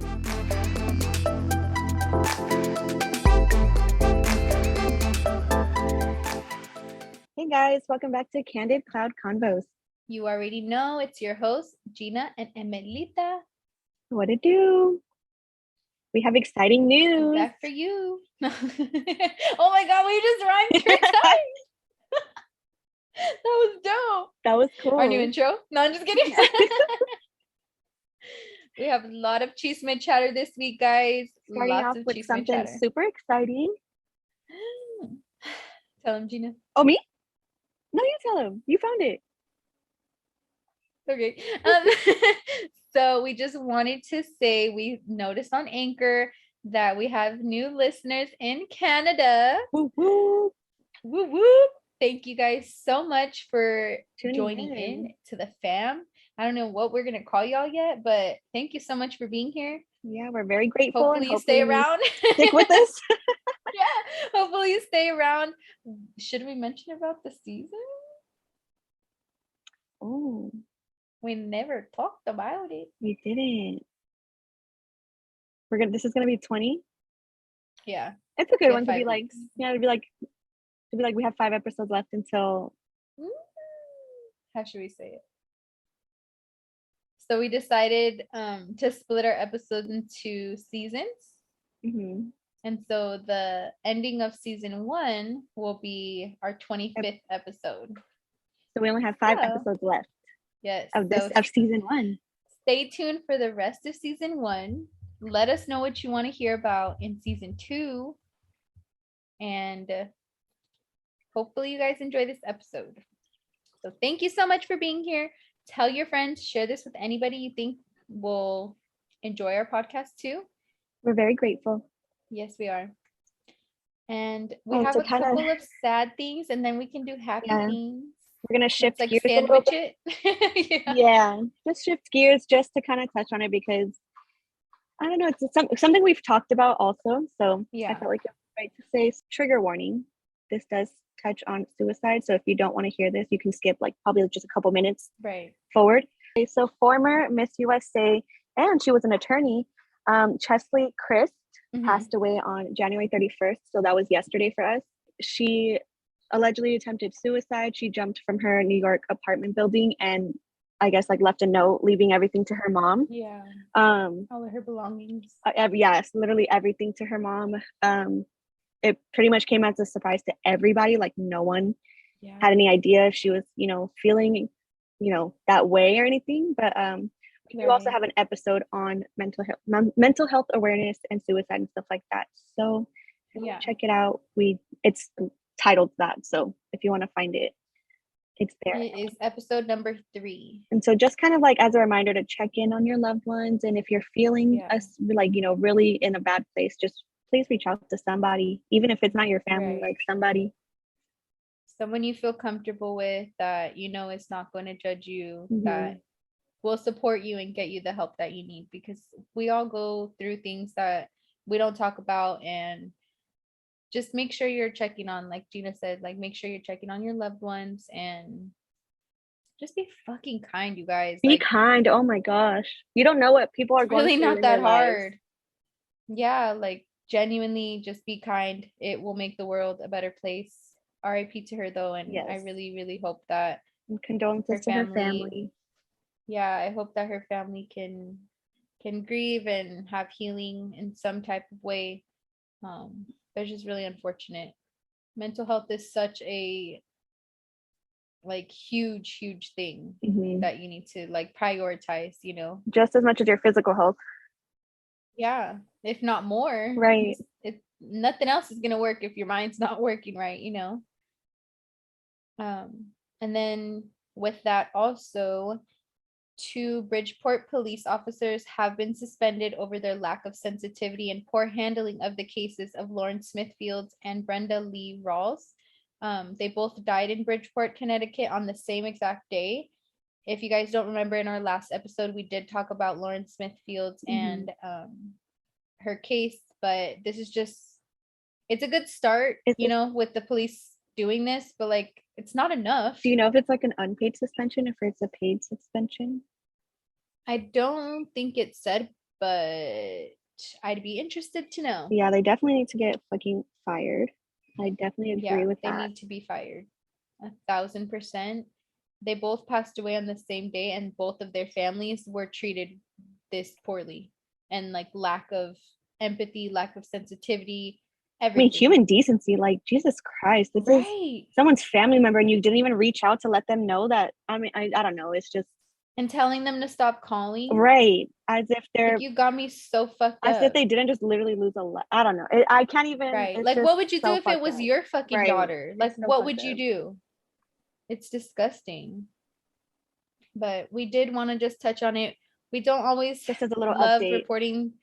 Hey guys, welcome back to Candid Cloud Convos. You already know it's your hosts, Gina and Emelita. What to do? We have exciting news. Back for you. Oh my god, we just rhymed 3 times. That was dope. That was cool. Our new intro. No, I'm just kidding. We have a lot of chisme chatter this week, guys. Starting Lots off of with chisme something chatter. super exciting. Tell him, Gina. Oh, me? No, you tell him. You found it. Okay. So we just wanted to say we noticed on Anchor that we have new listeners in Canada. Woo woo. Woo woo. Thank you guys so much for joining in. in to the fam. I don't know what we're going to call y'all yet, but thank you so much for being here. Yeah, we're very grateful. Hopefully you stay around. Stick with us. Yeah, hopefully you stay around. Should we mention about the season? Oh, We never talked about it. we didn't. This is gonna be 20. Yeah. It's a good Yeah, one to 5 be like, weeks. yeah, to be like we have 5 episodes left until How should we say it? So we decided to split our episodes into seasons. mhm. And so the ending of season 1 will be our 25th episode. So we only have 5 episodes left. Yes. Of season 1. Stay tuned for the rest of season 1. Let us know what you want to hear about in season 2. And hopefully you guys enjoy this episode. So thank you so much for being here. Tell your friends, share this with anybody you think will enjoy our podcast too. We're very grateful. Yes, we are. And we have a couple of sad things, and then we can do happy things. We're going to shift like gears sandwich it. Yeah, just shift gears just to kind of touch on it because, I don't know, it's something we've talked about also. So yeah. I felt like it's right to say trigger warning. This does touch on suicide. So if you don't want to hear this, you can skip like probably just a couple minutes forward. Okay, so former Miss USA, and she was an attorney, Chesley Christ, passed away on January 31st. So that was yesterday for us. She allegedly attempted suicide. She jumped from her New York apartment building and I guess like left a note leaving everything to her mom. Yeah. All of her belongings. Yes, literally everything to her mom. It pretty much came as a surprise to everybody. Like no one had any idea if she was, feeling, that way or anything. But we do also have an episode on mental health awareness and suicide and stuff like that. So check it out. It's titled that. So if you want to find it, it's there. It is episode number 3. And so just kind of like as a reminder to check in on your loved ones. And if you're feeling really in a bad place, just please reach out to somebody, even if it's not your family, like someone you feel comfortable with that, it's not going to judge you, that will support you and get you the help that you need, because we all go through things that we don't talk about. And just make sure you're checking on, like Gina said, like make sure you're checking on your loved ones and just be fucking kind, you guys. Be kind. Oh my gosh. You don't know what people are going through. It's really not that hard. Yeah, like genuinely just be kind. It will make the world a better place. RIP to her though, and I really, really hope that and condolences to her family. Yeah, I hope that her family can grieve and have healing in some type of way. It's just really unfortunate. Mental health is such a like huge thing that you need to like prioritize, just as much as your physical health. Yeah, if not more. Right. Nothing else is gonna work if your mind's not working right, and then with that also, 2 Bridgeport police officers have been suspended over their lack of sensitivity and poor handling of the cases of Lauren Smithfields and Brenda Lee Rawls. They both died in Bridgeport, Connecticut on the same exact day. If you guys don't remember, in our last episode, we did talk about Lauren Smithfields and her case, but this is just, it's a good start, with the police doing this, but like, it's not enough. Do you know if it's like an unpaid suspension, if it's a paid suspension? I don't think it said but I'd be interested to know. Yeah, they definitely need to get fucking fired. I definitely agree with that. They need to be fired. 1,000%. They both passed away on the same day, and both of their families were treated this poorly, and like lack of empathy, lack of sensitivity, everything. I mean, human decency, like Jesus Christ, this is someone's family member, and you didn't even reach out to let them know that. I mean, I don't know. It's just and telling them to stop calling, right? As if they're like, you got me so fucked as up. if they didn't just literally lose a I don't know. I can't even. Right? Like, what would you do if it was your fucking right. daughter? Like, what would you do? It's disgusting. But we did want to just touch on it. We don't always just as a little love update. Reporting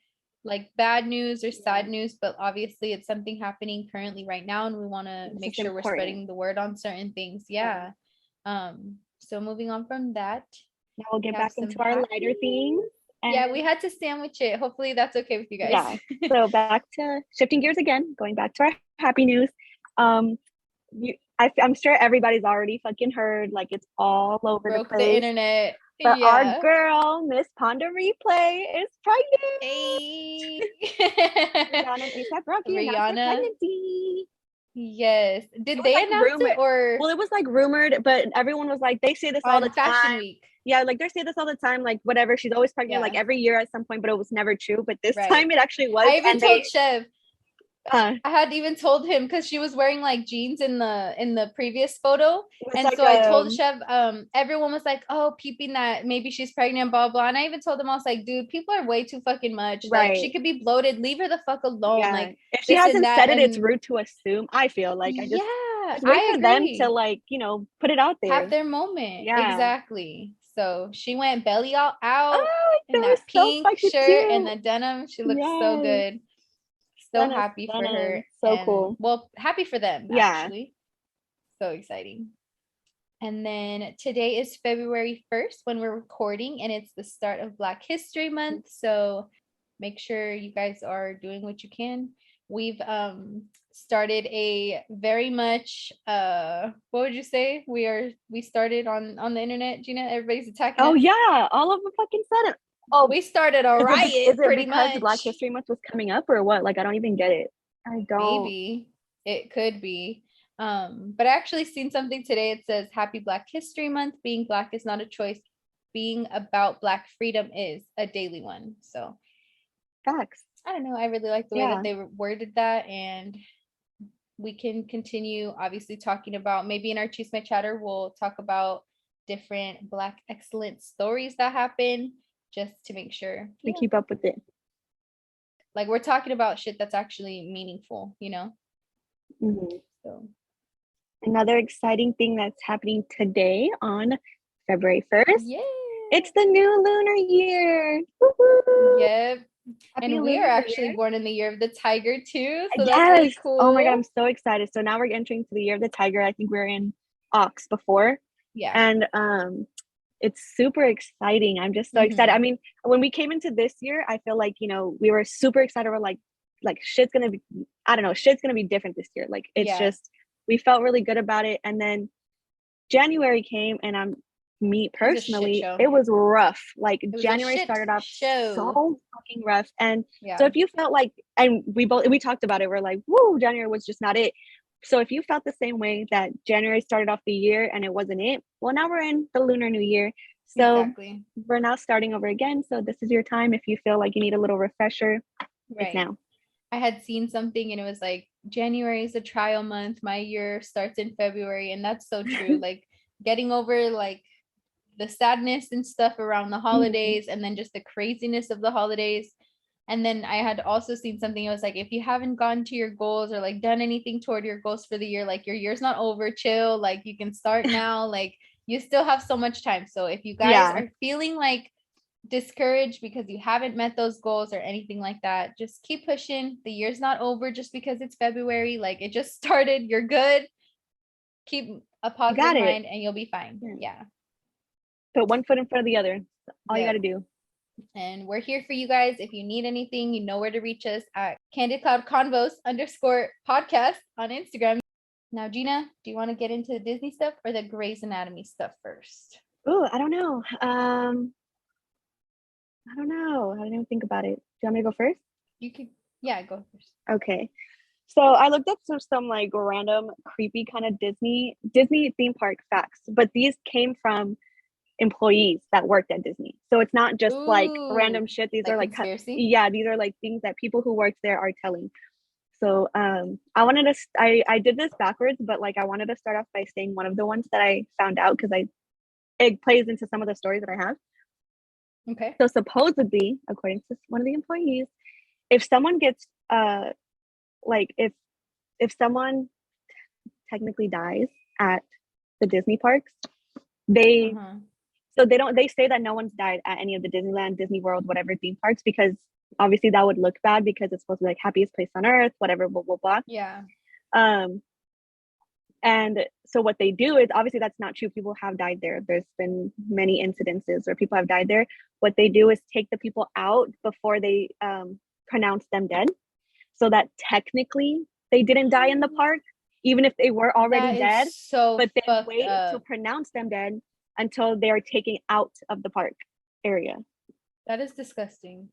like bad news or sad news, but obviously it's something happening currently right now, and we want to make sure we're spreading the word on certain things. So moving on from that, now we'll get back into our lighter things. And we had to sandwich it. Hopefully that's okay with you guys. Yeah. So back to shifting gears again, going back to our happy news. I'm sure everybody's already fucking heard, like it's all over the place. The internet. But our girl, Miss Ponda Replay, is pregnant. Hey. Rihanna and A$AP Rocky announced their pregnancy. Yes. Did they announce it, or? Well, it was like rumored, but everyone was like, they say this all the time. Fashion Week. Yeah, like they say this all the time, like whatever. She's always pregnant, like every year at some point, but it was never true. But this time it actually was. I even told Chev. I had even told him, because she was wearing like jeans in the previous photo, and like, so I told Chev, everyone was like, oh, peeping that maybe she's pregnant, blah blah, and I even told him, I was like, dude, people are way too fucking much. Like, she could be bloated, leave her the fuck alone. Like, if she hasn't said it, it's rude to assume. I feel like I just wait for them to, like, you know, put it out there, have their moment. Exactly. So she went belly all out in that pink shirt and the denim. She looked so good. So happy for her. So cool. Well, happy for them, actually. So exciting. And then today is February 1st when we're recording, and it's the start of Black History Month. So make sure you guys are doing what you can. We've started a very much what would you say? We started on the internet, Gina. Everybody's attacking us. Yeah, all of them fucking said it. Oh, we started a riot. Is it pretty because much Black History Month was coming up, or what? Like, I don't even get it. I don't. Maybe it could be. But I actually seen something today. It says, Happy Black History Month. Being Black is not a choice. Being about Black freedom is a daily one. So facts. I don't know. I really like the way that they worded that, and we can continue obviously talking about, maybe in our Choose My Chatter, we'll talk about different Black excellent stories that happen, just to make sure we keep up with it. Like, we're talking about shit that's actually meaningful, you know? Mm-hmm. So another exciting thing that's happening today on February 1st. It's the new lunar year. Woo-hoo! Yep. Happy, and we are actually born in the year of the tiger too. So that's really cool. Oh my God, I'm so excited. So now we're entering the year of the tiger. I think we were in Ox before. Yeah. And it's super exciting. I'm just so excited. I mean, when we came into this year, I feel like, you know, we were super excited. We're like shit's gonna be, I don't know, shit's gonna be different this year. Like, it's just, we felt really good about it. And then January came, and me personally, it was rough. Like, January started off so fucking rough. And so if you felt like, and we talked about it, we're like, woo, January was just not it. So if you felt the same way that January started off the year and it wasn't it, well, now we're in the Lunar New Year. So we're now starting over again. So this is your time. If you feel like you need a little refresher, it's now. I had seen something, and it was like, January is a trial month. My year starts in February. And that's so true. Like, getting over like the sadness and stuff around the holidays, and then just the craziness of the holidays. And then I had also seen something. It was like, if you haven't gone to your goals or like done anything toward your goals for the year, like, your year's not over, chill. Like, you can start now. Like, you still have so much time. So if you guys are feeling like discouraged because you haven't met those goals or anything like that, just keep pushing. The year's not over just because it's February. Like, it just started. You're good. Keep a positive mind and you'll be fine. Yeah. Put one foot in front of the other. All you got to do. And we're here for you guys. If you need anything, you know where to reach us at Candid Cloud Convos _podcast on Instagram. Now, Gina, do you want to get into the Disney stuff or the Grey's Anatomy stuff first? Oh, I don't know. I don't know. I didn't even think about it. Do you want me to go first? You could, yeah, go first. Okay. So I looked up some like random creepy kind of Disney theme park facts, but these came from employees that worked at Disney. So it's not just like random shit. These like are like conspiracy? yeah, these are like things that people who worked there are telling. So I wanted to I did this backwards, but like I wanted to start off by saying one of the ones that I found out because it plays into some of the stories that I have. Okay. So supposedly, according to one of the employees, if someone gets like if someone technically dies at the Disney parks, they so they say that no one's died at any of the Disneyland, Disney World, whatever theme parks, because obviously that would look bad because it's supposed to be like happiest place on earth, whatever, blah blah blah. Yeah. And so what they do is obviously that's not true. People have died there. There's been many incidences where people have died there. What they do is take the people out before they pronounce them dead, so that technically they didn't die in the park, even if they were already dead. So but then wait to pronounce them dead until they are taken out of the park area. That is disgusting.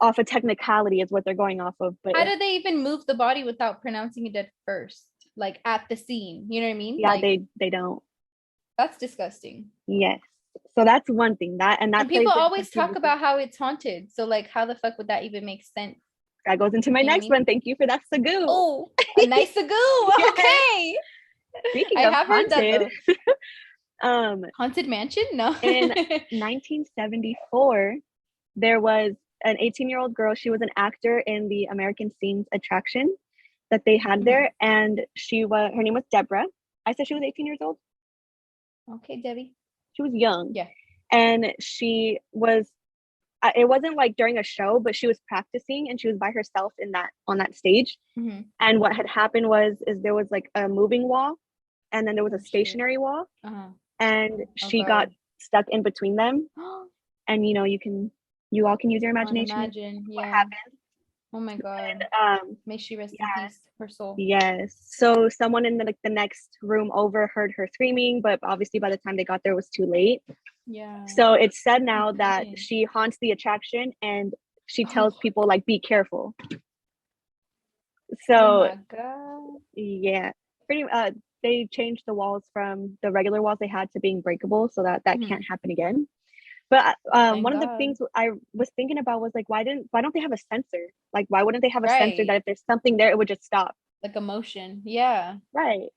Off a technicality is what they're going off of. But how do they even move the body without pronouncing it dead first? Like at the scene, you know what I mean? Yeah, like, they don't. That's disgusting. Yes. So that's one thing. And people always talk about how it's haunted. So like, how the fuck would that even make sense? That goes into my next one. Thank you for that sagoo. Oh, a nice sagoo. Yes. Okay. Speaking of haunted, Haunted Mansion? No. In 1974, there was an 18-year-old girl. She was an actor in the American Scenes attraction that they had there, and her name was Deborah. I said she was 18 years old. Okay, Debbie. She was young. Yeah. And she was it wasn't like during a show, but she was practicing and she was by herself on that stage. And what had happened is there was like a moving wall, and then there was a stationary wall, and she got stuck in between them. And you all can use your imagination. Imagine, what happened. Oh my god. May she rest in peace, her soul. Yes. So someone in the next room over heard her screaming, but obviously by the time they got there it was too late. Yeah. So it's said now that she haunts the attraction and she tells people like, be careful. So oh my god. Yeah. They changed the walls from the regular walls they had to being breakable so that can't happen again. But one of the things I was thinking about was like, why don't they have a sensor? Like, why wouldn't they have a sensor that if there's something there, it would just stop? Like a motion. Yeah. Right.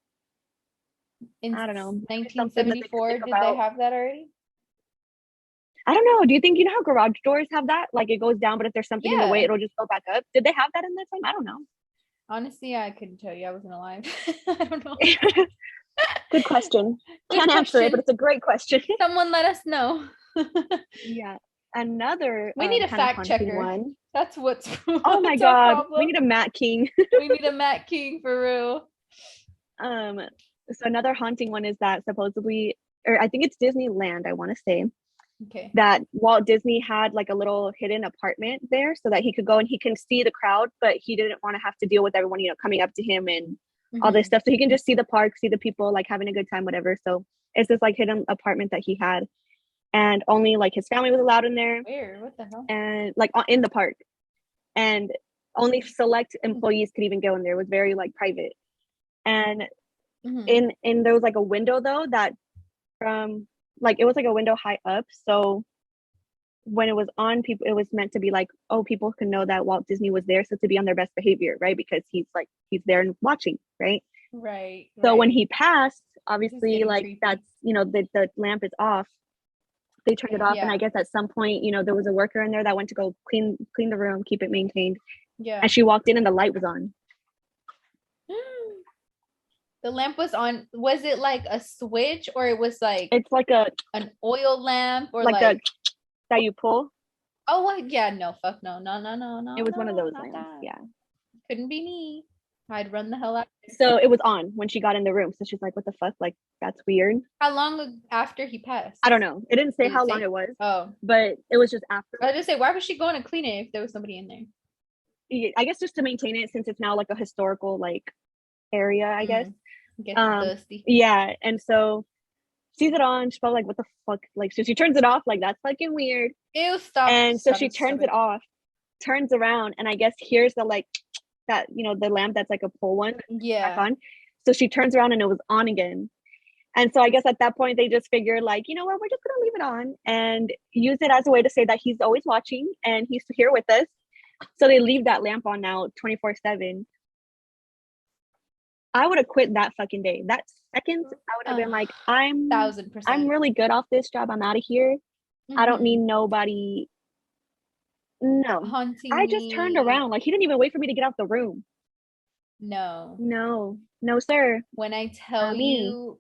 In I don't know. 1974, did they have that already? I don't know. Do you think, how garage doors have that? Like it goes down, but if there's something in the way, it'll just go back up. Did they have that in that time? I don't know. Honestly, I couldn't tell you. I wasn't alive. I don't know. Good question. Can't answer it, but it's a great question. Someone let us know. Yeah. Another we need a fact checker. One. That's what's oh my god. We need a Matt King. We need a Matt King for real. So another haunting one is that supposedly, or I think it's Disneyland, I want to say. Okay. That Walt Disney had like a little hidden apartment there so that he could go and he can see the crowd, but he didn't want to have to deal with everyone, coming up to him and all this stuff. So he can just see the park, see the people like having a good time, whatever. So it's this like hidden apartment that he had, and only like his family was allowed in there. Weird. What the hell? And like in the park, and only select employees could even go in there. It was very like private. And in there was like a window though that from like it was like a window high up, so when it was on, people, it was meant to be like, oh, people can know that Walt Disney was there, so to be on their best behavior, right? Because he's there and watching, right? Right. So when he passed, obviously like creepy. That's the lamp is off, they turned it off. And I guess at some point there was a worker in there that went to go clean the room, keep it maintained, and she walked in and the light was on. The lamp was on. Was it like a switch, or it was like it's like an oil lamp, or like that you pull? Oh yeah, no, fuck no. It was one of those lamps. That. Yeah, couldn't be me. I'd run the hell out. So it was on when she got in the room. So she's like, "What the fuck? Like that's weird." How long after he passed? I don't know. It didn't say how long it was. Oh, but it was just after. I just say, why was she going to clean it if there was somebody in there? I guess just to maintain it, since it's now like a historical like area. I guess. Dusty. Yeah, and so sees it on. She's probably like, "What the fuck?" Like, so she turns it off. Like, that's fucking weird. Ew, stop. And so she turns it off, turns around, and I guess here's the like that, you know, the lamp that's like a pull one back on. So she turns around and it was on again. And so I guess at that point they just figured like, you know what, we're just gonna leave it on and use it as a way to say that he's always watching and he's here with us. So they leave that lamp on now 24/7. I would have quit that fucking day. That second, I would have been like, I'm 1000%. I'm really good off this job. I'm out of here. I don't need nobody. No. Haunting I just turned around. Like he didn't even wait for me to get out the room. No, sir. When I tell you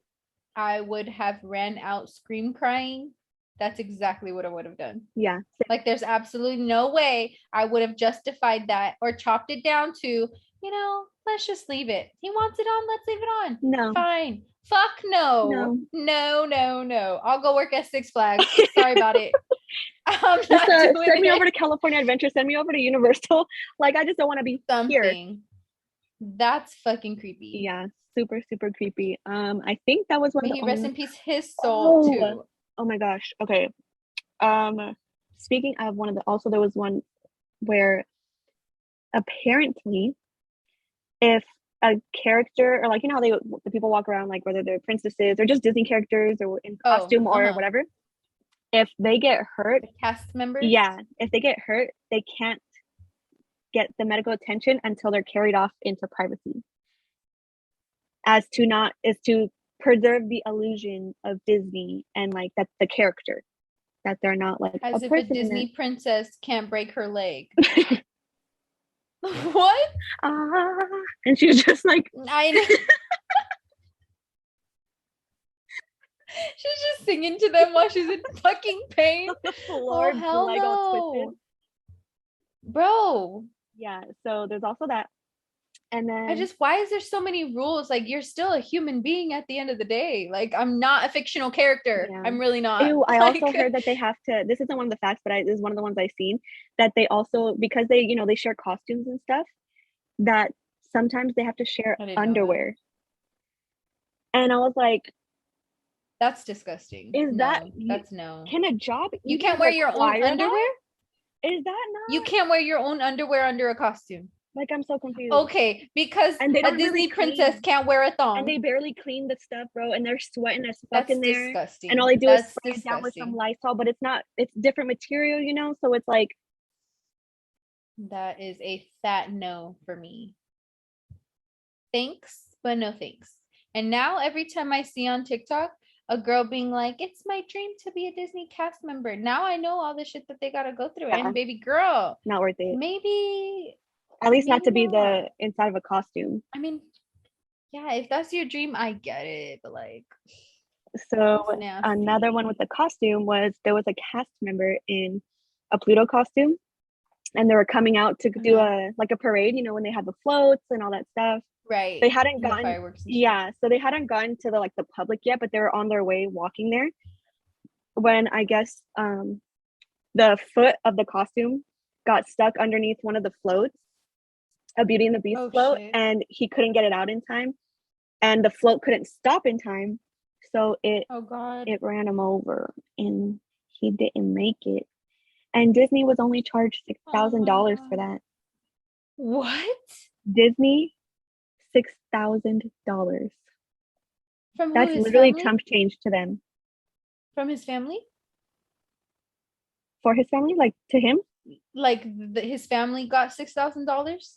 I would have ran out scream crying, that's exactly what I would have done. Yeah. Like there's absolutely no way I would have justified that or chopped it down to, you know, let's just leave it. He wants it on, let's leave it on. No. Fine. Fuck no. No. I'll go work at Six Flags. Sorry about it. I'm just send me over to California Adventure. Send me over to Universal. Like I just don't want to be here. That's fucking creepy. Yeah, super, super creepy. I think that was one. May he rest in peace his soul too. Oh my gosh. Okay. Speaking of one of the, also there was one where apparently if a character, or like, you know how the people walk around like whether they're princesses or just Disney characters or in costume or whatever, if they get hurt, the cast members, if they get hurt, they can't get the medical attention until they're carried off into privacy, as to preserve the illusion of Disney and like that's the character, that they're not like as if a Disney princess can't break her leg. What? And she was just like, I know. She's just singing to them while she's in fucking pain. Lord, oh hell no, bro. Yeah, so there's also that. And then why is there so many rules? Like you're still a human being at the end of the day. Like I'm not a fictional character. I'm really not. Ew, I also heard that they have to, this isn't one of the facts, but this is one of the ones I've seen, that they also, because they, you know, they share costumes and stuff, that sometimes they have to share underwear. And I was like, that's disgusting. That's no. Can a job you can't wear your own underwear? Is that not? You can't wear your own underwear under a costume. Like I'm so confused. Okay, because a Disney princess can't wear a thong. And they barely clean the stuff, bro, and they're sweating as fuck in there. Disgusting. And all they do is spray it down with some Lysol, but it's different material, you know? So it's like, that is a fat no for me. Thanks, but no thanks. And now every time I see on TikTok a girl being like, it's my dream to be a Disney cast member. Now I know all the shit that they gotta go through. And baby girl, not worth it. Maybe at least not to be the inside of a costume. I mean, yeah, if that's your dream, I get it. But like, so another one with the costume was there was a cast member in a Pluto costume, and they were coming out to do a parade. You know, when they had the floats and all that stuff. Right. They hadn't gotten fireworks. Yeah, so they hadn't gotten to the public yet, but they were on their way walking there. When I guess the foot of the costume got stuck underneath one of the floats, a Beauty and the Beast float, shit. And he couldn't get it out in time, and the float couldn't stop in time, so it ran him over, and he didn't make it. And Disney was only charged $6,000 for that. What? Disney, $6,000. From that's literally chump change to them. From his family? For his family, like to him? Like his family got $6,000?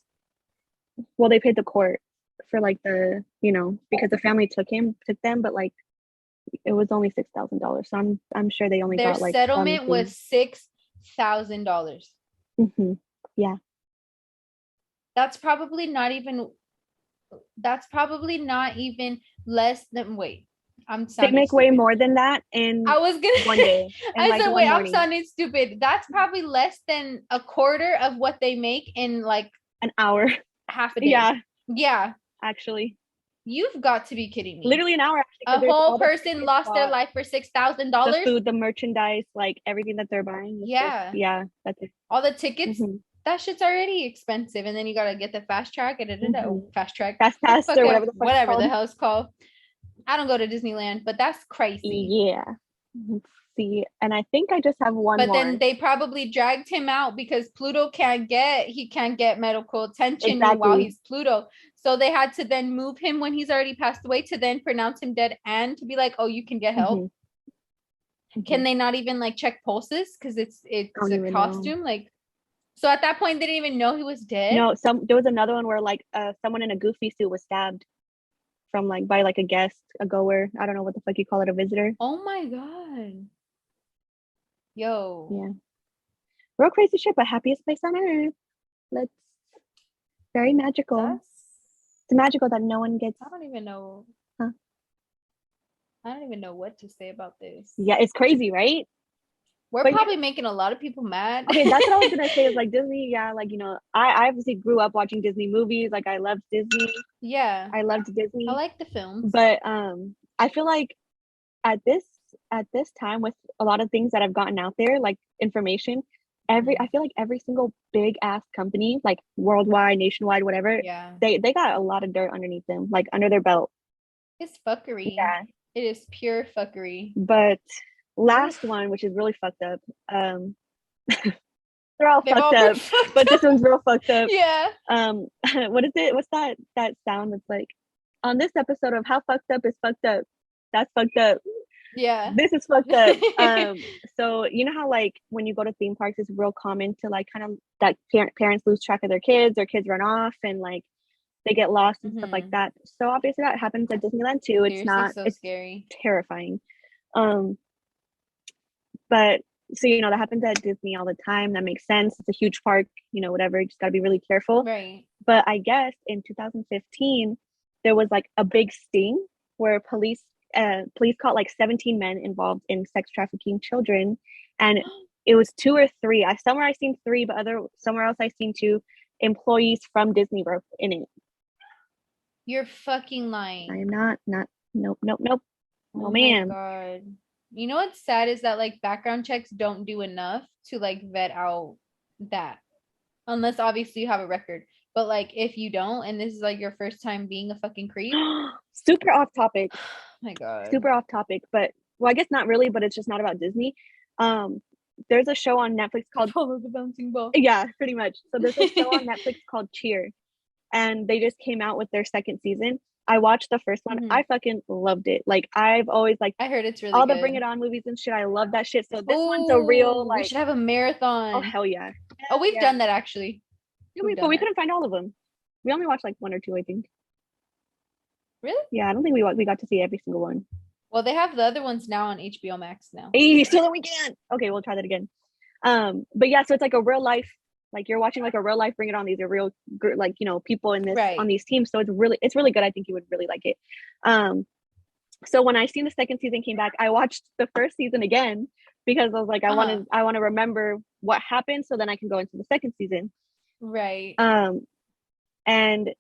Well, they paid the court for like the, you know, because the family took them, but like it was only $6,000. So I'm sure they only got like their settlement was $6,000. Mm-hmm. Yeah. That's probably not even less than they make stupid. Way more than that in I was gonna one day. I said wait, I'm sounding stupid. That's probably less than a quarter of what they make in like an hour. Half a day. Yeah. Actually. You've got to be kidding me. Literally an hour. Actually, a whole person lost their life for $6,000. The food, the merchandise, like everything that they're buying. Yeah. That's it. All the tickets. Mm-hmm. That shit's already expensive, and then you gotta get the fast track or fast pass or whatever the hell it's called. I don't go to Disneyland, but that's crazy. Yeah, see, and I think I just have one but more. Then they probably dragged him out because Pluto can't get medical attention while he's Pluto. So they had to then move him when he's already passed away to then pronounce him dead and to be like, oh, you can get help. Can they not even like check pulses because it's a costume? Know. Like, so at that point they didn't even know he was dead. No, there was another one where like someone in a goofy suit was stabbed from like by like a guest, a goer. I don't know what the fuck you call it, a visitor. Oh my god. Yo. Yeah. Real crazy shit, but happiest place on earth. Very magical. It's magical that no one gets. I don't even know. I don't even know what to say about this. Yeah, it's crazy, right? We're probably making a lot of people mad. Okay, that's what I was gonna say is like Disney, yeah, like, you know, I obviously grew up watching Disney movies. Like I loved Disney. Yeah. I loved Disney. I like the films. But I feel like at this time with a lot of things that have gotten out there, like information, I feel like every single big ass company, like worldwide, nationwide, whatever, they got a lot of dirt underneath them, like under their belt. It's fuckery. Yeah. It is pure fuckery. But last one, which is really fucked up. They're all fucked up, but this one's real fucked up. Yeah. What is it? What's that sound that's like, on this episode of How Fucked Up is Fucked Up? That's fucked up. Yeah. This is fucked up. So you know how like when you go to theme parks, it's real common to like kind of that parents lose track of their kids, or kids run off and like they get lost and stuff like that. So obviously that happens at Disneyland too. It's not so scary. Terrifying. But so, you know, that happens at Disney all the time. That makes sense. It's a huge park, you know, whatever. You just got to be really careful. Right. But I guess in 2015, there was like a big sting where police caught like 17 men involved in sex trafficking children. And it was 2 or 3. Somewhere I seen 3, but somewhere else I seen 2 employees from Disney were in it. You're fucking lying. I am not. Nope. Oh man. My God. You know what's sad is that like background checks don't do enough to like vet out that, unless obviously you have a record. But like if you don't, and this is like your first time being a fucking creep. Super off topic. Oh my God. Super off topic, but well, I guess not really, but it's just not about Disney. There's a show on Netflix called Follow the Bouncing Ball. Yeah, pretty much. So there's a show on Netflix called Cheer, and they just came out with their 2nd season. I watched the first one. I fucking loved it. Like I've always like, I heard it's really all good. the Bring It On movies and shit. I love that shit. So this one's a real like. We should have a marathon. Oh hell yeah! We've done that actually. But we couldn't find all of them. We only watched like 1 or 2, I think. Really? Yeah, I don't think we got to see every single one. Well, they have the other ones now on HBO Max now. Hey, so then we can. Okay, we'll try that again. But yeah, so it's like a real life. Like you're watching like a real life Bring It On. These are real, like, you know, people in this on these teams. So it's really good. I think you would really like it. So when I seen the 2nd season came back, I watched the 1st season again because I was like, I want to remember what happened, so then I can go into the 2nd season. Right. And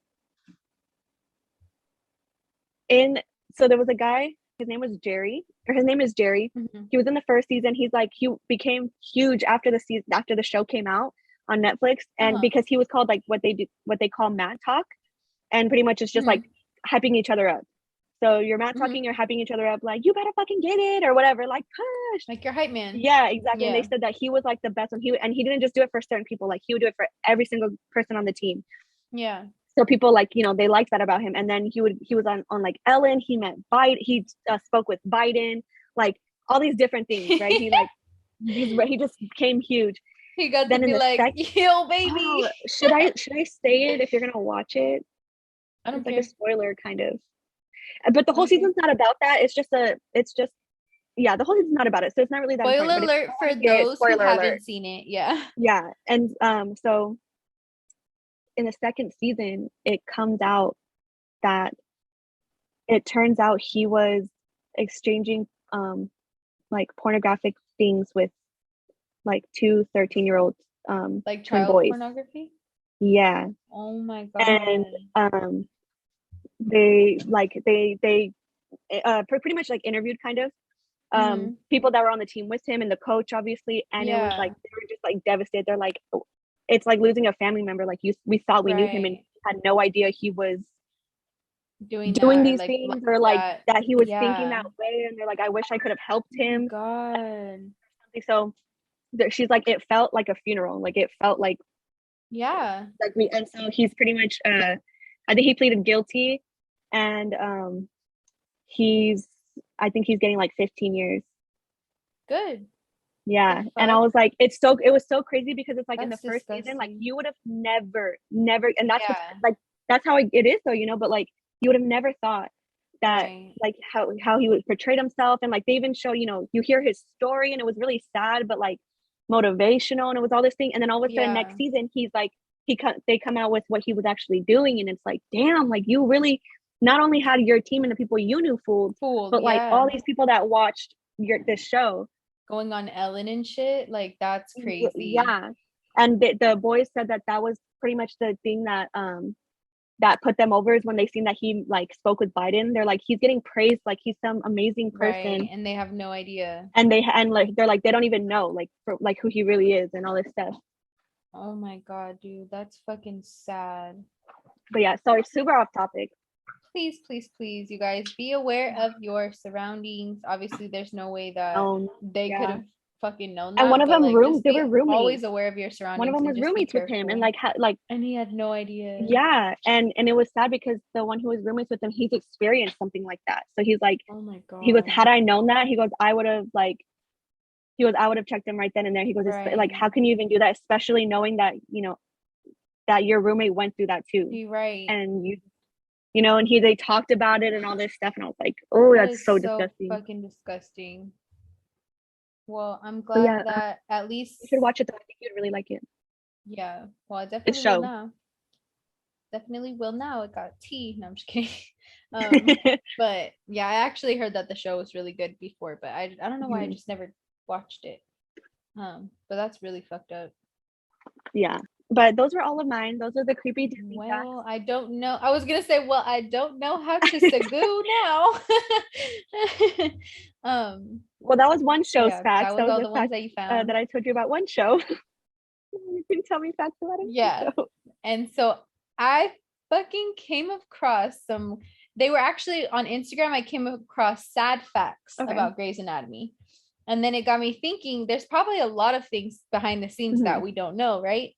so there was a guy. His name is Jerry. He was in the 1st season. He became huge after the show came out on Netflix, and because he was called like what they call Matt Talk, and pretty much it's just like hyping each other up. So you're Matt talking, you're hyping each other up, like you better fucking get it or whatever, like push, like your hype man. Yeah, exactly. And they said that he was like the best one. He didn't just do it for certain people, like he would do it for every single person on the team. Yeah. So people like, you know, they liked that about him. And then he was on like Ellen. He met Biden. He spoke with Biden, like all these different things, right? He just became huge. He got then to be like, yo, baby. Oh, should I say it if you're gonna watch it? I don't care. Like a spoiler, kind of. But the whole season's not about that. The whole season's not about it. So it's not really that. Spoiler alert for those who haven't seen it. Yeah. Yeah, and so in the 2nd season, it comes out that it turns out he was exchanging like pornographic things with like 2 13-year-olds, like child boys. Pornography. Yeah. Oh my God. And they pretty much like interviewed kind of people that were on the team with him and the coach, obviously, and it was like they were just like devastated. They're like, it's like losing a family member. Like we thought we knew him and had no idea he was doing doing that or these like things, or like that. that he was thinking Yeah. that way, and they're like, I wish I could have helped Oh my him. God. So she's like, it felt like a funeral. Like it felt Yeah. like me. And so he's pretty much I think he pleaded guilty, and he's I think he's getting like 15 years. Good. Yeah. The And I fuck? was like, it was so crazy because it's like in the That's first season, like disgusting. you would have never, and that's what's Yeah. like, that's how it is though, you know, but like you would have never thought that Right. like how he would portray himself. And like they even show, you know, you hear his story and it was really sad, but like motivational, and it was all this thing. And then all of a sudden Yeah. next season, he's like, they come out with what he was actually doing. And it's like, damn, like you really not only had your team and the people you knew fooled, Fooled. but like all Yeah. these people that watched this show. Going on Ellen and shit. Like that's crazy. Yeah. And the boys said that that was pretty much the thing that that put them over, is when they seen that he like spoke with Biden. They're like, he's getting praised like he's some amazing Right. person, And they have no idea. and like they're like, they don't even know like like who he really is and all this stuff. Oh my God, dude. That's fucking sad. But yeah, sorry, super off topic. Please, please, please, you guys be aware of your surroundings. Obviously, there's no way that they could Yeah. have fucking known And one that, of but them like just they be were roommates. always aware of your One of surroundings them and was just be roommates with him, and careful. like And he had no idea. yeah, and it was sad because the one who was roommates with him, he's experienced something like that. So he's like, Oh my he goes, God. had I known that, he goes, I would have like, he goes, I would have checked him right then and there. He goes, like, Right. how can you even do that, especially knowing that, you know, that your roommate went through that too, You're right. and you know, and they talked about it and all this stuff, and I was like, oh, That that's is so so disgusting. fucking disgusting. Well, I'm But glad yeah, that at least you should watch it though. I think you'd really like it. yeah. Well, I This definitely will show. now. Definitely will now. It got tea. No, I'm just kidding. But yeah, I actually heard that the show was really good before, but I don't know why I just never watched it. But that's really fucked up. Yeah, but those were all of mine. Those are the creepy Disney facts. Well, I don't know. I was gonna say, well, I don't know how to segoo now. Well, that was one show's Yeah, facts. that That was was all the the ones fact that you found. that I told you about one show. You can tell me facts about it. Yeah. So. And so I fucking came across some, they were actually on Instagram. I came across sad facts about Grey's Anatomy. And then it got me thinking there's probably a lot of things behind the scenes that we don't know, right?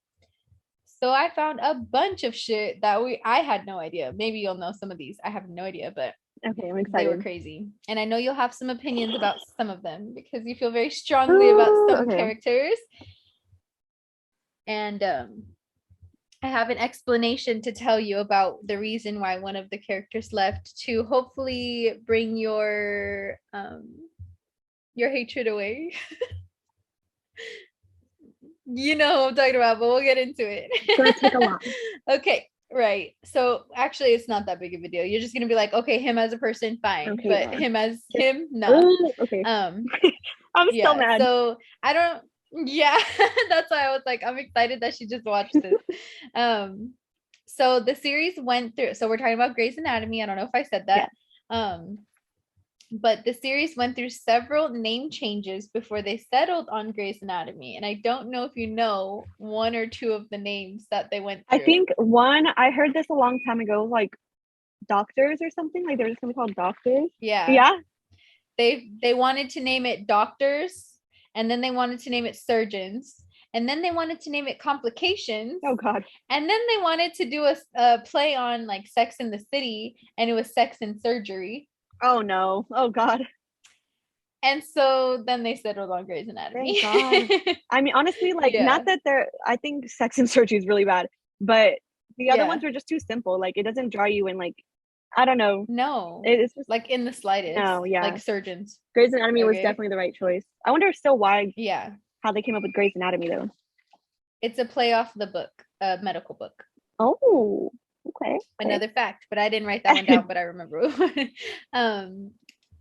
So I found a bunch of shit that I had no idea. Maybe you'll know some of these. I have no idea, but Okay, I'm they were excited. crazy. And I know you'll have some opinions about some of them because you feel very strongly about some characters. And I have an explanation to tell you about the reason why one of the characters left, to hopefully bring your hatred away. You know what I'm talking about, but we'll get into it. It's gonna take a lot. Okay, right. So actually, it's not that big of a deal. You're just gonna be like, okay, him as a person, fine, okay, but yeah. Him as him, no. Okay. I'm still mad. So I don't. Yeah, that's why I was like, I'm excited that she just watched this. So the series went through. So we're talking about Grey's Anatomy. I don't know if I said that. Yeah. But the series went through several name changes before they settled on Grey's Anatomy. And I don't know if you know one or two of the names that they went through. I think one, I heard this a long time ago, like Doctors or something. Like they're just gonna be called Doctors. Yeah. Yeah. They wanted to name it Doctors, and then they wanted to name it Surgeons, and then they wanted to name it Complications. Oh God. And then they wanted to do a play on like Sex in the City, and it was Sex and Surgery. Oh no. Oh God. And so then they settled on Grey's Anatomy. Thank God. I mean, honestly, like, not that I think Sex and Surgery is really bad, but the other ones were just too simple. Like, it doesn't draw you in, like, I don't know. No. It's just like in the slightest. No, yeah. Like Surgeons. Grey's Anatomy was definitely the right choice. I wonder still why. Yeah. How they came up with Grey's Anatomy though. It's a play off the book, a medical book. Oh, okay. Another fact, but I didn't write that one down, but I remember.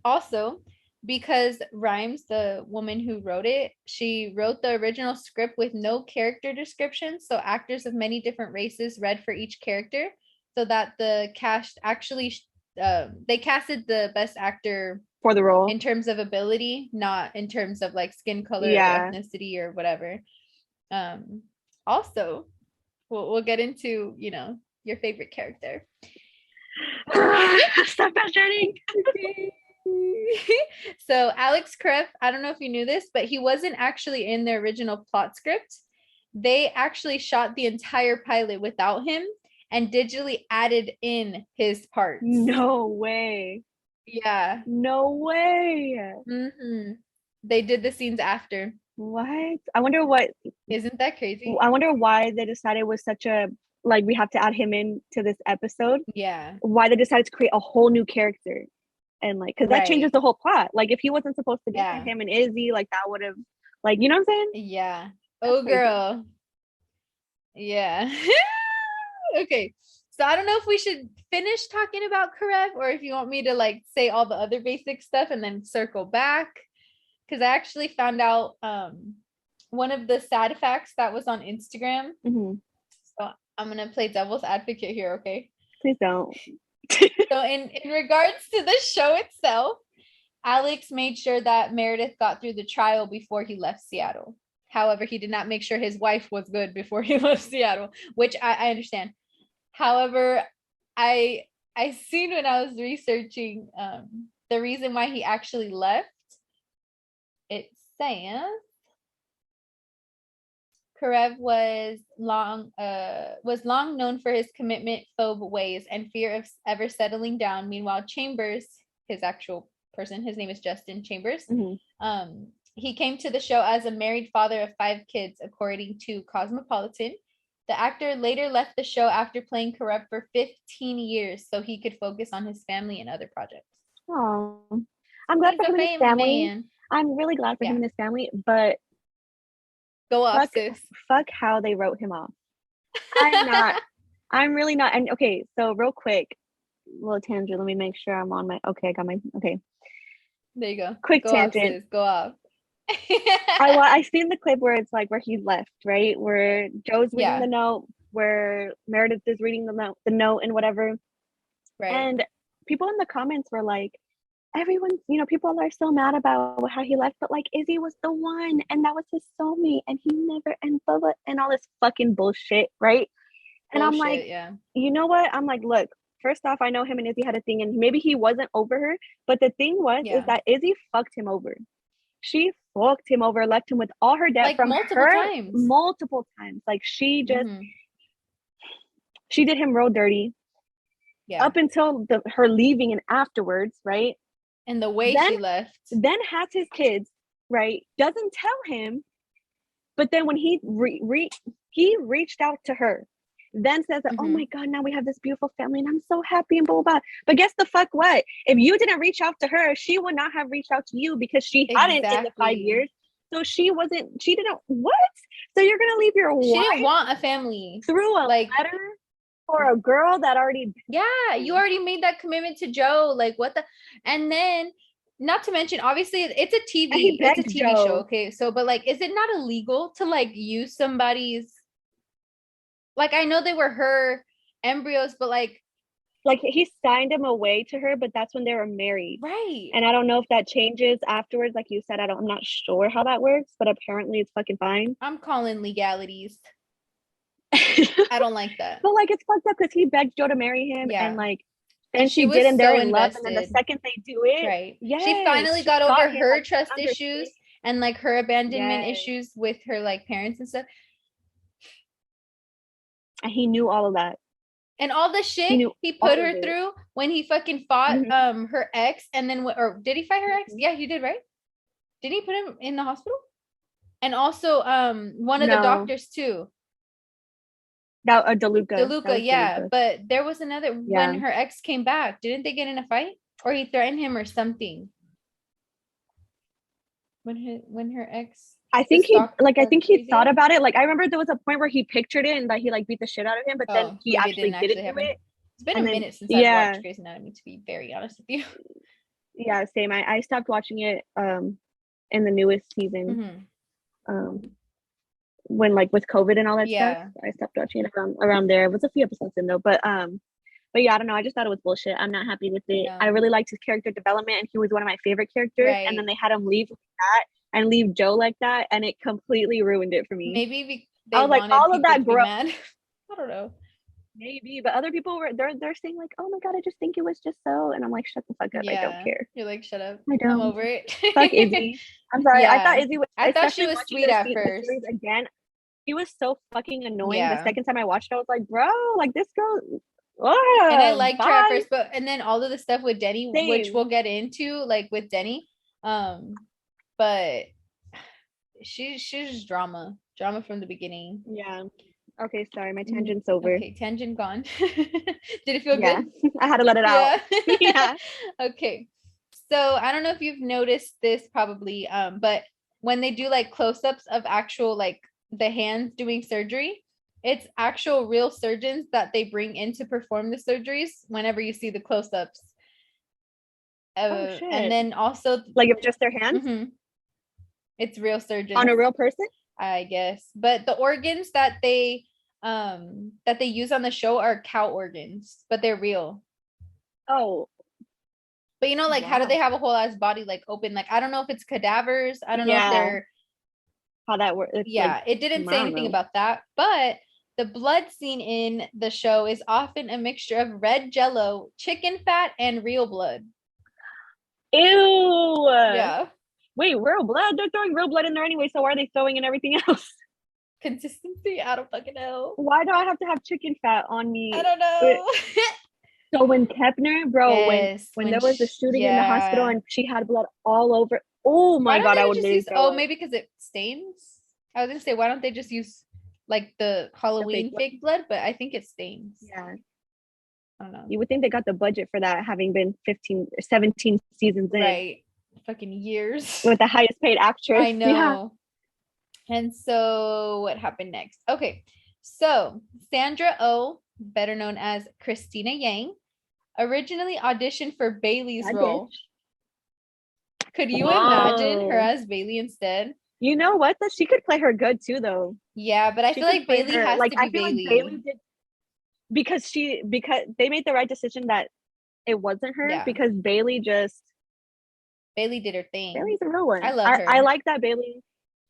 Also, because Rhimes, the woman who wrote it, she wrote the original script with no character description. So actors of many different races read for each character, so that the cast actually they casted the best actor for the role in terms of ability, not in terms of like skin color or ethnicity or whatever. Also, we'll get into, you know, your favorite character. So frustrating. So Alex Kreff, I don't know if you knew this, but he wasn't actually in the original plot script. They actually shot the entire pilot without him and digitally added in his parts. No way. Yeah. No way. Mm-hmm. They did the scenes after. What? I wonder what. Isn't that crazy? I wonder why they decided it was such a, like, we have to add him in to this episode. Yeah. Why they decided to create a whole new character. And like, because that changes the whole plot. Like, if he wasn't supposed to be there, him and Izzy, like, that would have, like, you know what I'm saying? Yeah. That's girl. Yeah. Okay. So I don't know if we should finish talking about Karev or if you want me to like say all the other basic stuff and then circle back. Because I actually found out one of the sad facts that was on Instagram. Mm-hmm. So I'm gonna play devil's advocate here, okay? Please don't. So in regards to the show itself, Alex made sure that Meredith got through the trial before he left Seattle. However, he did not make sure his wife was good before he left Seattle, which I understand. However, I seen when I was researching the reason why he actually left. It says Karev was long known for his commitment phobe ways and fear of ever settling down. Meanwhile, Chambers, his actual person, his name is Justin Chambers. Mm-hmm. He came to the show as a married father of 5 kids, according to Cosmopolitan. The actor later left the show after playing Karev for 15 years so he could focus on his family and other projects. Oh, I'm glad for him and his family. Man. I'm really glad for him and his family, but go off, sis. Fuck how they wrote him off. I'm really not. And okay, so real quick, little tangent. Let me make sure I'm on my, okay, I got my, okay. There you go. Quick go tangent. Off, sis. Go off. I seen the clip where it's like where he left, right? Where Joe's reading the note, where Meredith is reading the note and whatever. Right. And people in the comments were like, everyone's, people are so mad about how he left, but like Izzy was the one and that was his soulmate and he never, and blah, blah, and all this fucking bullshit, right? And I'm like, you know what? I'm like, look, first off, I know him and Izzy had a thing and maybe he wasn't over her, but the thing was is that Izzy fucked him over. She fucked him over, left him with all her debt, like, from multiple times. Like she just, she did him real dirty. Yeah. Up until her leaving and afterwards, right? And the way she left. Then has his kids, right? Doesn't tell him, but then when he reached out to her, then says that, oh my God, now we have this beautiful family and I'm so happy and blah, blah, blah. But guess the fuck what? If you didn't reach out to her, she would not have reached out to you because she hadn't in the 5 years. So she didn't, what? So you're going to leave your wife? She didn't want a family. Through a letter for a girl that already. Yeah, you already made that commitment to Joe. Like what the, and then not to mention, obviously it's a TV show. Okay. So, but like, is it not illegal to like use somebody's, like, I know they were her embryos, but like he signed them away to her, but that's when they were married. Right. And I don't know if that changes afterwards. Like you said, I'm not sure how that works, but apparently it's fucking fine. I'm calling legalities. I don't like that. But like, it's fucked up because he begged Joe to marry him and like, and she did, and they're in love. And then the second they do it, right. She finally got over her trust issues and like her abandonment issues with her like parents and stuff. And he knew all of that. And all the shit he put her through when he fucking fought her ex, and then or did he fight her ex? Yeah, he did, right? Did he put him in the hospital? And also one of the doctors too. That DeLuca. DeLuca. But there was another when her ex came back. Didn't they get in a fight? Or he threatened him or something? When her ex, I think he thought about it. Like I remember there was a point where he pictured it and that he like beat the shit out of him, but then he actually didn't do it. It's been a minute since I've watched Grey's Anatomy, to be very honest with you. Yeah, same. I stopped watching it in the newest season. When like with COVID and all that stuff. I stopped watching it around there. It was a few episodes in though, but yeah, I don't know. I just thought it was bullshit. I'm not happy with it. I really liked his character development and he was one of my favorite characters. Right. And then they had him leave like that and leave Joe like that, and it completely ruined it for me. Maybe I was like, all of that growth. I don't know. Maybe, but other people were they're saying like, "Oh my God, I just think it was just so," and I'm like, "Shut the fuck up! I don't Yeah. care. You're like, shut up. I I'm don't." over it. Fuck Izzy. I'm sorry. I thought Yeah. Izzy was, I thought she especially was watching sweet at the first. series again. She was so fucking annoying. The Yeah. second time I watched it, I was like, "Bro, like this girl." And I liked her at Bye. first, but and then all of the stuff with Denny, which Same. we'll get into, like with Denny. But she's just drama. Drama from the beginning. Yeah. Okay, sorry, my tangent's over. Okay, tangent gone. Did it feel Yeah, good? I had to let it out. Yeah. Yeah. Okay. So I don't know if you've noticed this probably, but when they do like close-ups of actual like the hands doing surgery, it's actual real surgeons that they bring in to perform the surgeries whenever you see the close-ups. Oh And shit. then also Like if just their hands mhm, it's real on surgeons, a real person? I guess. But the organs that they use on the show are cow organs, but they're real. Oh, But you know, like how do they wow. have a whole ass body like open? Like I don't know if it's cadavers. I don't know if Yeah, they're how that works. It's like, yeah, it didn't I say don't anything know. about that, but the blood scene in the show is often a mixture of red jello, chicken fat, and real blood. Ew. Yeah. Wait, real blood? They're throwing real blood in there anyway, so why are they throwing in everything else? Consistency, I don't fucking know. Why do I have to have chicken fat on I me? don't But know. so when Kepner, bro, Yes, when there was the shooting in the hospital yeah. and she had blood all over, oh Why my don't God, I they would just literally use, throw oh, up. maybe because it stains? I was gonna say, why don't they just use like the The fake Halloween blood. fake blood? But I think it stains. Yeah. I don't know. You would think they got the budget for that, having been 15, 17 seasons in Right. Fucking years. with the highest paid actress. I Yeah. know. And so what happened next? Okay. So Sandra Oh, better known as Christina Yang, originally auditioned for Bailey's That role. bitch. Could you imagine her Whoa. as Bailey instead? You know what? Though she could play her good too, though. Yeah, but I She feel could like play Bailey her has like to I be feel like Bailey Bailey. did because they made the right decision that it wasn't her Yeah, because Bailey did her thing. Bailey's a real I one. love I her. like that Bailey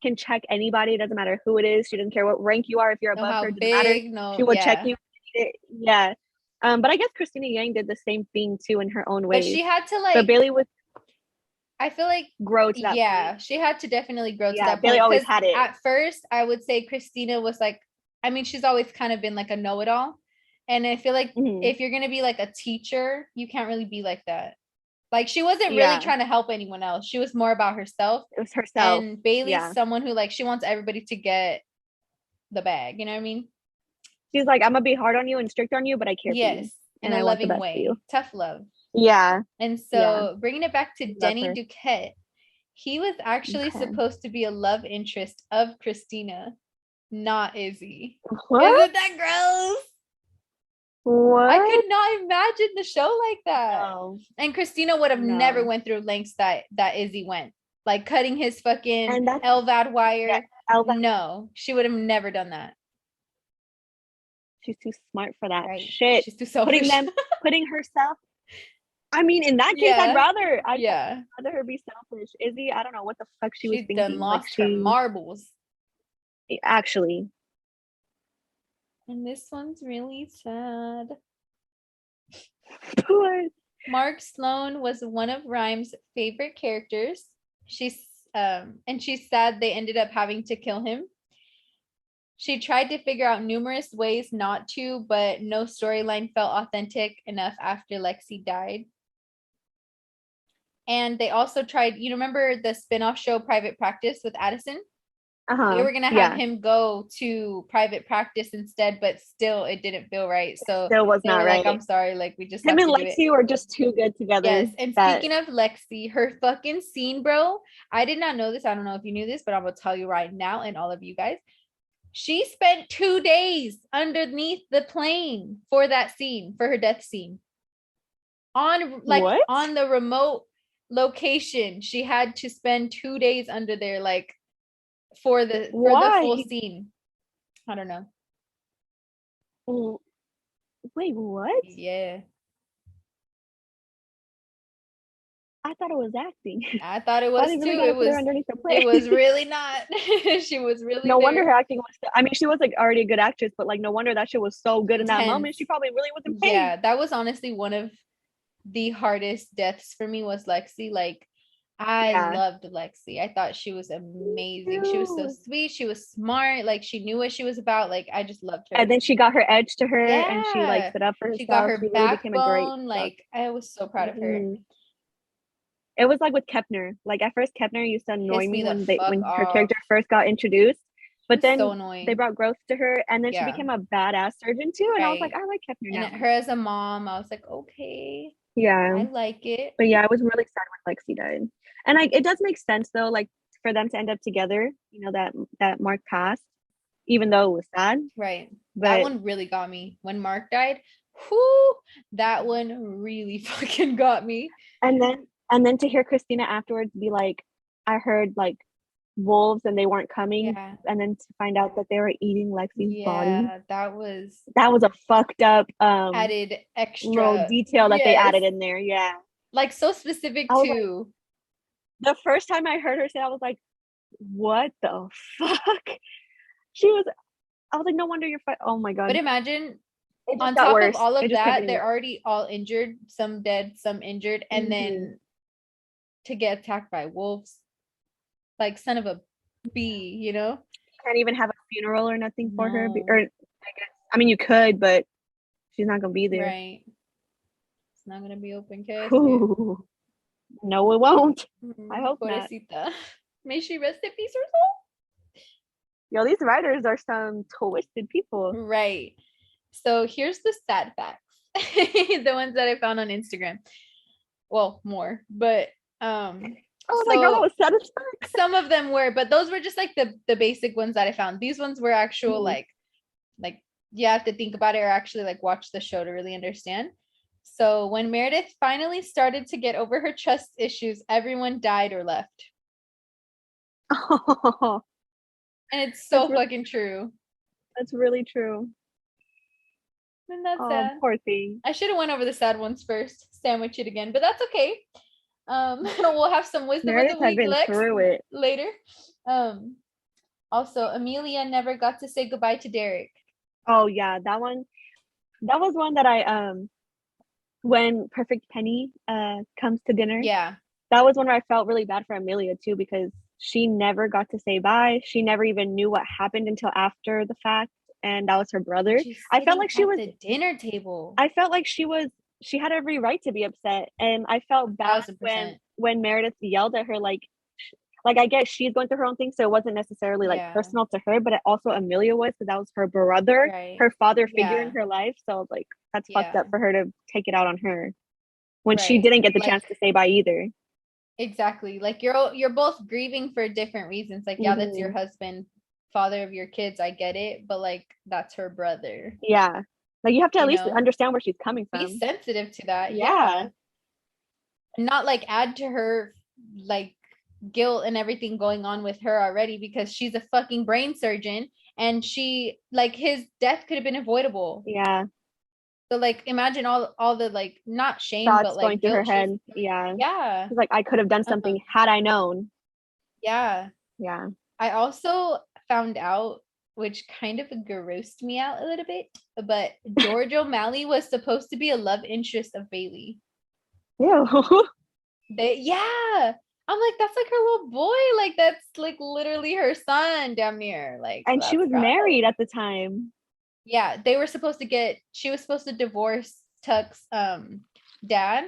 can check anybody. It doesn't matter who it is. She doesn't care what rank you are. If you're Know above how her, it doesn't matter. big? No, She will check yeah. you. Yeah. But I guess Christina Yang did the same thing too in her own But ways. she had to But like, Bailey would I feel like, grow to that point. yeah, she had to definitely grow to Yeah, that Bailey point. always Because had it. at first, I would say Christina was like, I mean, she's always kind of been like a know it all. And I feel like Mm-hmm. if you're going to be like a teacher, you can't really be like that. Like, she wasn't really Yeah, trying to help anyone else. She was more about herself. it was herself. And Bailey's Yeah. someone who, like, she wants everybody to get the bag. You know what I mean? She's like, I'm gonna be hard on you and strict on you, but I care for you Yes, in and a I want the loving best for you. way. Tough love. Yeah, And yeah, so bringing it back to love Denny her. Duquette, he was actually Okay. supposed to be a love interest of Christina, not Izzy. What? Isn't that gross? I What? could not imagine the show like that. No, And Christina would have never no. went through lengths that Izzy went, like cutting his fucking And that's LVAD yeah, wire. Elva. No, she would have never done that. She's too smart for that Right? shit. She's too selfish. Putting herself. I mean, in that case, Yeah, I'd yeah. rather her be selfish. Izzy, I don't know what the fuck she was She's done thinking. Like lost her she marbles. actually. And this one's really sad. Poor. Mark Sloan was one of Rhyme's favorite characters. She's sad they ended up having to kill him. She tried to figure out numerous ways not to, but no storyline felt authentic enough after Lexi died. And they also tried, you remember the spin-off show Private Practice with Addison? They were gonna have Yeah. him go to private practice instead, but still it didn't feel right. So Still was they not were like, right. I'm sorry, like we just Him have and to do it. Lexi were just too good together. Yes. And speaking of Lexi, her fucking scene, bro. I did not know this. I don't know if you knew this, but I'm gonna tell you right now, and all of you guys. She spent 2 days underneath the plane for that scene, for her death scene. What? On the remote location, she had to spend 2 days under there, like for the full scene. I don't know. Wait, what? Yeah. I thought it was acting. I thought it Why was they too. really gotta put her underneath the plate? It was really not. She was really No wonder there. her acting was. I mean, she was like already a good actress, but like no wonder that shit was so good in that Intense. moment. She probably really was in pain. Yeah, that was honestly one of the hardest deaths for me was Lexi. Like, I loved Lexi. I thought she was amazing. She was so sweet. She was smart. Like, she knew what she was about. Like, I just loved her. And then she got her edge to her, Yeah. and she like stood up for herself. She got her she really became a great. Like, I was so proud of her. It was like with Kepner. Like at first, Kepner used to annoy me when her character first got introduced. But then they brought growth to her, and then she became a badass surgeon too. And I was like, I like Kepner now. And her as a mom, I was like, okay, yeah, I like it. But yeah, I was really sad when Lexi died, and like it does make sense though, like for them to end up together. You know that Mark passed, even though it was sad. Right. But that one really got me when Mark died. Whoo, that one really fucking got me. And then to hear Christina afterwards be like, I heard like wolves and they weren't coming, and then to find out that they were eating Lexi's body. That was a fucked up added extra little detail that they added in there. Yeah, like so specific too. Like, the first time I heard her say, I was like, what the fuck? I was like, no wonder you're oh my god. But imagine on top of all of that, they're already all injured, some dead, some injured, and then to get attacked by wolves, like son of a bee, you know? Can't even have a funeral or nothing for her. Or I mean, you could, but she's not gonna be there. Right. It's not gonna be open case. No, it won't. I hope Pobrecita. Not. May she rest in peace, or so. Yo, these writers are some twisted people. Right. So here's the sad facts. The ones that I found on Instagram. Well, more, but my god, that was satisfying. Some of them were, but those were just like the basic ones that I found. These ones were actual like you have to think about it or actually like watch the show to really understand. So when Meredith finally started to get over her trust issues, everyone died or left. Oh. And it's so fucking true. That's really true. And that's sad. Poor thing. I should have went over the sad ones first, sandwich it again, but that's okay. We'll have some wisdom of the week later. Also, Amelia never got to say goodbye to Derek. Oh yeah, that was one that I when Perfect Penny comes to dinner. Yeah. That was one where I felt really bad for Amelia too, because she never got to say bye. She never even knew what happened until after the fact, and that was her brother. I felt like she was at the dinner table. I felt like she had every right to be upset, and I felt bad when Meredith yelled at her like I guess she's going through her own thing, so it wasn't necessarily like personal to her, but it also Amelia was, because that was her brother, her father figure in her life. So like that's fucked up for her to take it out on her when she didn't get the chance to say bye either. Exactly. Like you're both grieving for different reasons. Like that's your husband, father of your kids. I get it, but like that's her brother. Yeah. Like you have to at least understand where she's coming from. Be sensitive to that. Yeah. And not like add to her like guilt and everything going on with her already, because she's a fucking brain surgeon and she like his death could have been avoidable. Yeah. So like imagine all the like not shame thoughts but like going through her head. Yeah. She's like, I could have done something had I known. Yeah. Yeah. I also found out, which kind of grossed me out a little bit, but George O'Malley was supposed to be a love interest of Bailey. Ew. I'm like, that's like her little boy. Like that's like literally her son damn near. Like, and she was married at the time. Yeah, she was supposed to divorce Tuck's dad.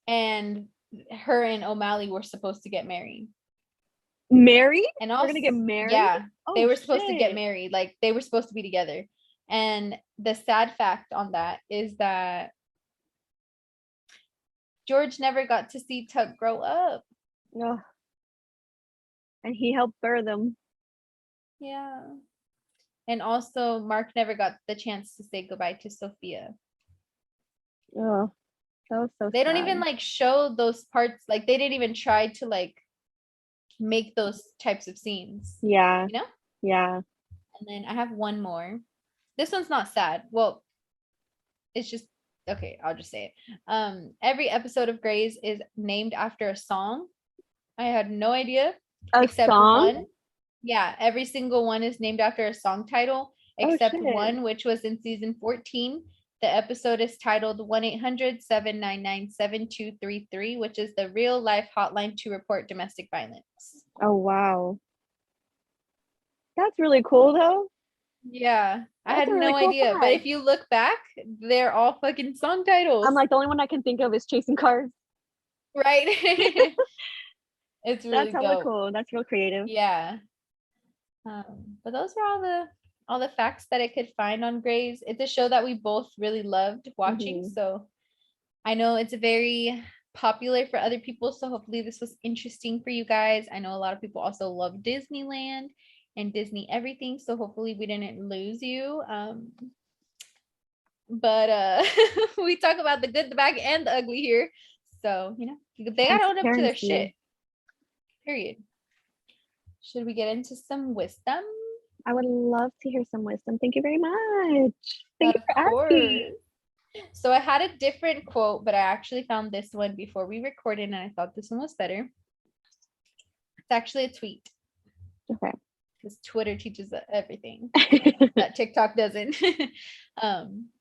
And her and O'Malley were supposed to get married. Married? And also, we're gonna get married? Yeah. They were supposed to get married. Like they were supposed to be together. And the sad fact on that is that George never got to see Tuck grow up. No. And he helped birth them. Yeah. And also Mark never got the chance to say goodbye to Sophia. Oh, that was so They don't even like show those parts. Like they didn't even try to like make those types of scenes. Yeah. You know? Yeah. And then I have one more. This one's not sad. Well, it's just okay, I'll just say it. Every episode of Grey's is named after a song. I had no idea. Except song? One. Yeah, every single one is named after a song title, except one, which was in season 14. The episode is titled 1-800-799-7233, which is the real life hotline to report domestic violence. Oh, wow. That's really cool, though. Yeah, I had no idea. But if you look back, they're all fucking song titles. I'm like, the only one I can think of is Chasing Cars. Right. It's really That's hella cool. That's real creative. Yeah. But those are all the facts that I could find on Grey's. It's a show that we both really loved watching. So I know it's very popular for other people. So hopefully this was interesting for you guys. I know a lot of people also love Disneyland and Disney everything. So hopefully we didn't lose you. But we talk about the good, the bad, and the ugly here. So, you know, they gotta own up to their shit. Period. Should we get into some wisdom? I would love to hear some wisdom. Thank you very much. Thank you for asking. So I had a different quote, but I actually found this one before we recorded, and I thought this one was better. It's actually a tweet. Okay. Because Twitter teaches everything that TikTok doesn't.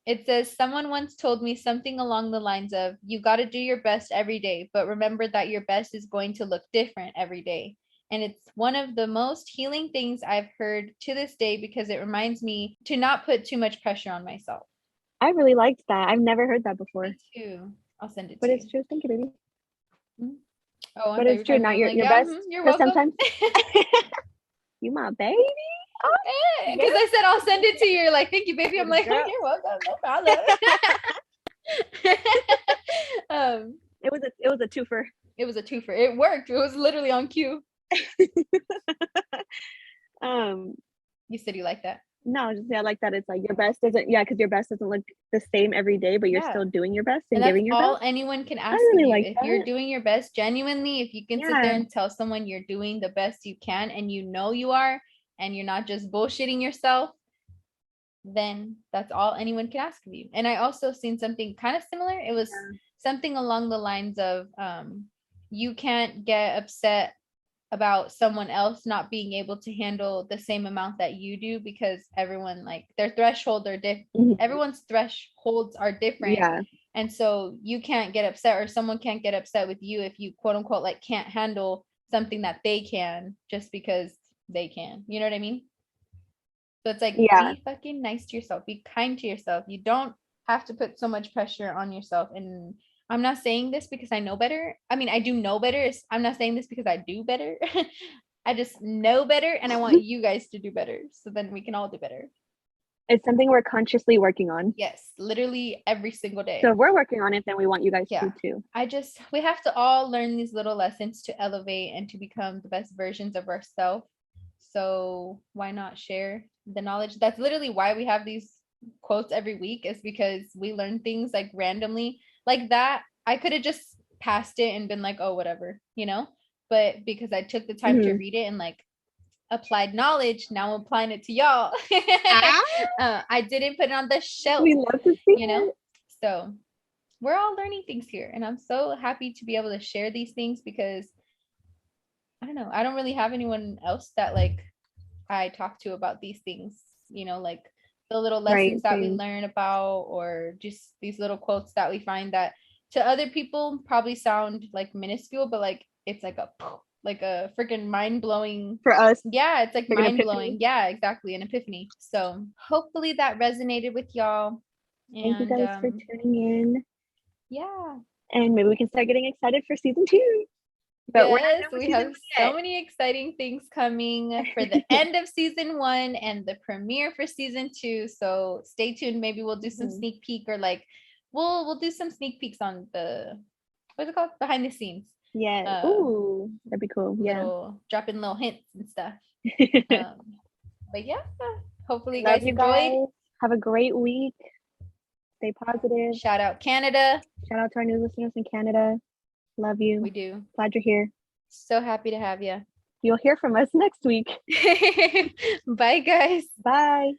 It says, someone once told me something along the lines of, you got to do your best every day, but remember that your best is going to look different every day. And it's one of the most healing things I've heard to this day because it reminds me to not put too much pressure on myself. I really liked that. I've never heard that before. Me too. I'll send it to you. But it's true. Thank you, baby. Mm-hmm. Oh, but it's true. Not your best. You're welcome. Sometimes you my baby. Because I said I'll send it to you. You're like, thank you, baby. I'm like, oh, you're welcome. No problem. It was a twofer. It was a twofer. It worked. It was literally on cue. You said you like that. No, just I like that. It's like your best doesn't, because your best doesn't look the same every day, but you're still doing your best and giving your best. All anyone can ask really you. Like if you're doing your best genuinely, if you can sit there and tell someone you're doing the best you can and you know you are, and you're not just bullshitting yourself, then that's all anyone can ask of you. And I also seen something kind of similar. It was something along the lines of you can't get upset about someone else not being able to handle the same amount that you do because everyone, like, their thresholds are different. Everyone's thresholds are different. And so you can't get upset, or someone can't get upset with you if you quote unquote like can't handle something that they can just because they can. You know what I mean? So it's like, be fucking nice to yourself, be kind to yourself. You don't have to put so much pressure on yourself. And I'm not saying this because I know better. I mean, I do know better. I'm not saying this because I do better. I just know better, and I want you guys to do better, so then we can all do better. It's something we're consciously working on. Yes, literally every single day. So if we're working on it, then we want you guys to too. We have to all learn these little lessons to elevate and to become the best versions of ourselves. So why not share the knowledge? That's literally why we have these quotes every week, is because we learn things like randomly. Like that, I could have just passed it and been like, oh, whatever, you know? But because I took the time to read it and like applied knowledge, now I'm applying it to y'all. I didn't put it on the shelf, we love to see you know? So we're all learning things here. And I'm so happy to be able to share these things because, I don't know, I don't really have anyone else that like I talk to about these things, you know, like the little lessons that we learn about, or just these little quotes that we find that to other people probably sound like minuscule, but like it's like a freaking mind-blowing for us. Yeah, it's like mind-blowing. Yeah, exactly, an epiphany. So hopefully that resonated with y'all. Thank you guys for tuning in. Yeah, and maybe we can start getting excited for season 2. But we have so many exciting things coming for the end of season 1 and the premiere for season 2. So stay tuned. Maybe we'll do some sneak peek, or like we'll do some sneak peeks on the, what's it called? Behind the scenes. Yeah. Ooh, that'd be cool. Yeah. Dropping little hints and stuff. But yeah, hopefully you guys enjoyed. Have a great week. Stay positive. Shout out Canada. Shout out to our new listeners in Canada. Love you. We do. Glad you're here. So happy to have you. You'll hear from us next week. Bye, guys. Bye.